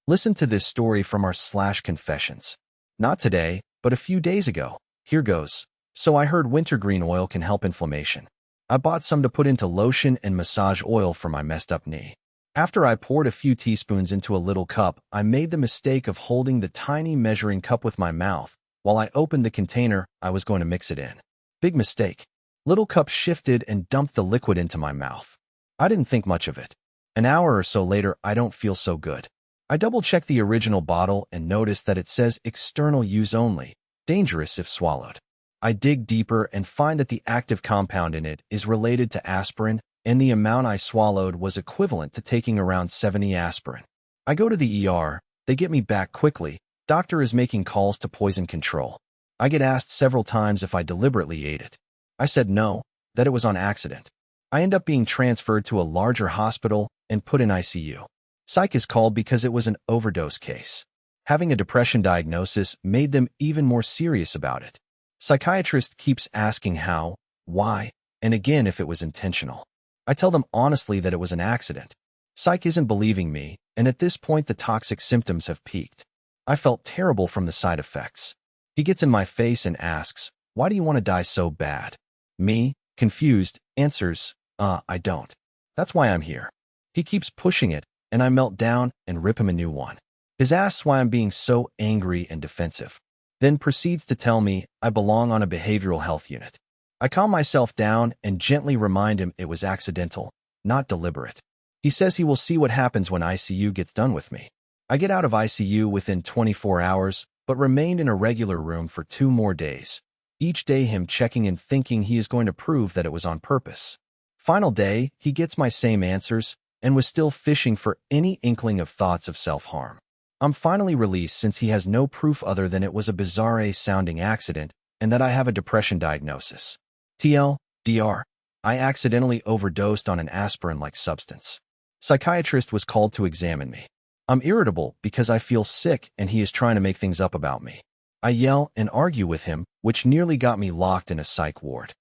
Listen to this story from our confessions. Not today, but a few days ago. Here goes. So I heard wintergreen oil can help inflammation. I bought some to put into lotion and massage oil for my messed up knee. After I poured a few teaspoons into a little cup, I made the mistake of holding the tiny measuring cup with my mouth. While I opened the container, I was going to mix it in. Big mistake. Little cup shifted and dumped the liquid into my mouth. I didn't think much of it. An hour or so later, I don't feel so good. I double-checked the original bottle and noticed that it says external use only, dangerous if swallowed. I dig deeper and find that the active compound in it is related to aspirin, and the amount I swallowed was equivalent to taking around 70 aspirin. I go to the ER, they get me back quickly. Doctor is making calls to poison control. I get asked several times if I deliberately ate it. I said no, that it was on accident. I end up being transferred to a larger hospital and put in ICU. Psych is called because it was an overdose case. Having a depression diagnosis made them even more serious about it. Psychiatrist keeps asking how, why, and again if it was intentional. I tell them honestly that it was an accident. Psych isn't believing me, and at this point the toxic symptoms have peaked. I felt terrible from the side effects. He gets in my face and asks, "Why do you want to die so bad?" Me, confused, answers, I don't. That's why I'm here." He keeps pushing it, and I melt down and rip him a new one. He asks why I'm being so angry and defensive. Then proceeds to tell me I belong on a behavioral health unit. I calm myself down and gently remind him it was accidental, not deliberate. He says he will see what happens when ICU gets done with me. I get out of ICU within 24 hours, but remained in a regular room for 2 more days. Each day him checking and thinking he is going to prove that it was on purpose. Final day, he gets my same answers and was still fishing for any inkling of thoughts of self-harm. I'm finally released since he has no proof other than it was a bizarre-sounding accident and that I have a depression diagnosis. TLDR, I accidentally overdosed on an aspirin-like substance. Psychiatrist was called to examine me. I'm irritable because I feel sick and he is trying to make things up about me. I yell and argue with him, which nearly got me locked in a psych ward.